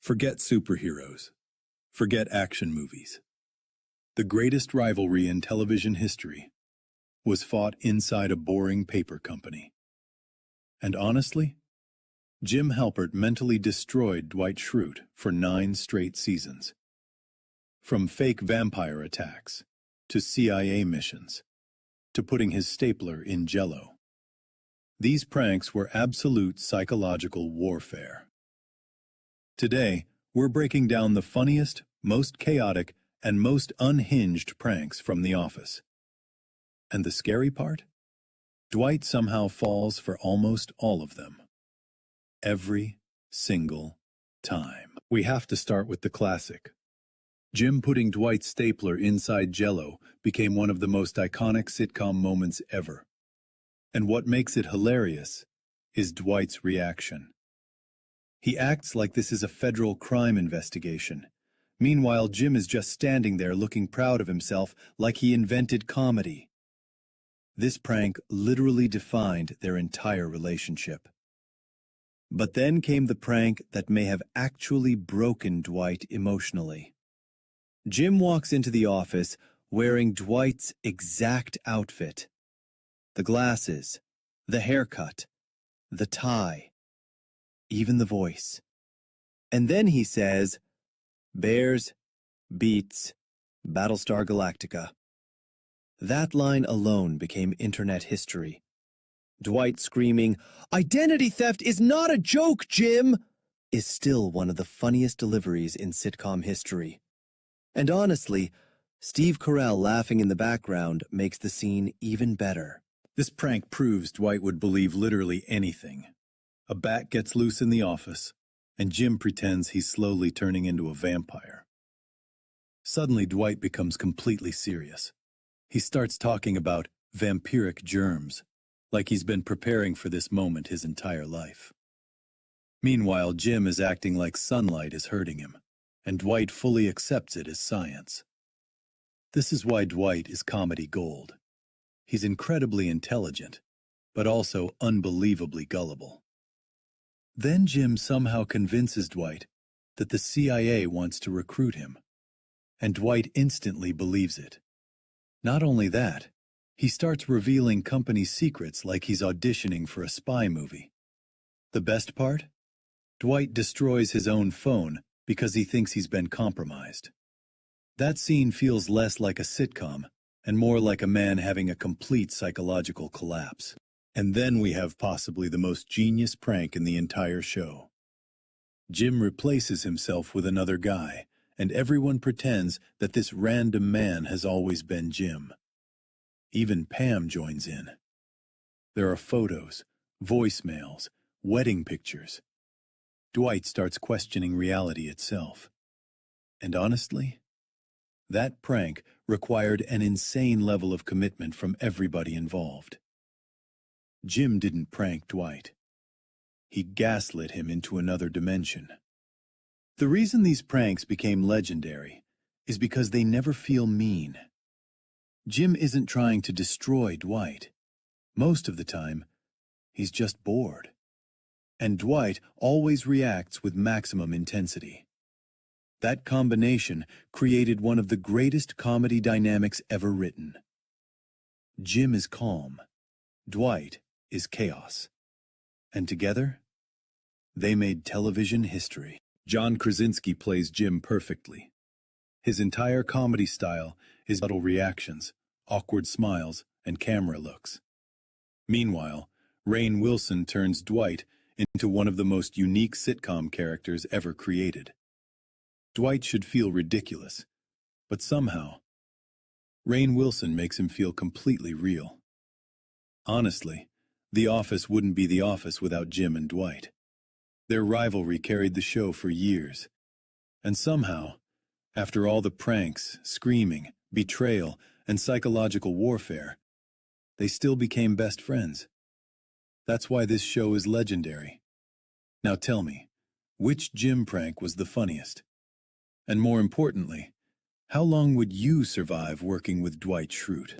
Forget superheroes. Forget action movies. The greatest rivalry in television history was fought inside a boring paper company. And honestly, Jim Halpert mentally destroyed Dwight Schrute for 9 straight seasons. From fake vampire attacks, to CIA missions, to putting his stapler in Jell-O. These pranks were absolute psychological warfare. Today, we're breaking down the funniest, most chaotic, and most unhinged pranks from The Office. And the scary part? Dwight somehow falls for almost all of them. Every single time. We have to start with the classic. Jim putting Dwight's stapler inside Jell-O became one of the most iconic sitcom moments ever. And what makes it hilarious is Dwight's reaction. He acts like this is a federal crime investigation. Meanwhile, Jim is just standing there looking proud of himself like he invented comedy. This prank literally defined their entire relationship. But then came the prank that may have actually broken Dwight emotionally. Jim walks into the office wearing Dwight's exact outfit. The glasses, the haircut, the tie, even the voice. And then he says, "Bears beats Battlestar Galactica." That line alone became internet history. Dwight screaming, "Identity theft is not a joke, Jim!" is still one of the funniest deliveries in sitcom history. And honestly, Steve Carell laughing in the background makes the scene even better. This prank proves Dwight would believe literally anything. A bat gets loose in the office, and Jim pretends he's slowly turning into a vampire. Suddenly, Dwight becomes completely serious. He starts talking about vampiric germs, like he's been preparing for this moment his entire life. Meanwhile, Jim is acting like sunlight is hurting him, and Dwight fully accepts it as science. This is why Dwight is comedy gold. He's incredibly intelligent, but also unbelievably gullible. Then Jim somehow convinces Dwight that the CIA wants to recruit him, and Dwight instantly believes it. Not only that, he starts revealing company secrets like he's auditioning for a spy movie. The best part? Dwight destroys his own phone because he thinks he's been compromised. That scene feels less like a sitcom and more like a man having a complete psychological collapse. And then we have possibly the most genius prank in the entire show. Jim replaces himself with another guy, and everyone pretends that this random man has always been Jim. Even Pam joins in. There are photos, voicemails, wedding pictures. Dwight starts questioning reality itself. And honestly, that prank required an insane level of commitment from everybody involved. Jim didn't prank Dwight. He gaslit him into another dimension. The reason these pranks became legendary is because they never feel mean. Jim isn't trying to destroy Dwight. Most of the time, he's just bored. And Dwight always reacts with maximum intensity. That combination created one of the greatest comedy dynamics ever written. Jim is calm. Dwight is chaos. And together, they made television history. John Krasinski plays Jim perfectly. His entire comedy style is subtle reactions, awkward smiles, and camera looks. Meanwhile, Rainn Wilson turns Dwight into one of the most unique sitcom characters ever created. Dwight should feel ridiculous, but somehow, Rainn Wilson makes him feel completely real. Honestly, The Office wouldn't be The Office without Jim and Dwight. Their rivalry carried the show for years. And somehow, after all the pranks, screaming, betrayal, and psychological warfare, they still became best friends. That's why this show is legendary. Now tell me, which Jim prank was the funniest? And more importantly, how long would you survive working with Dwight Schrute?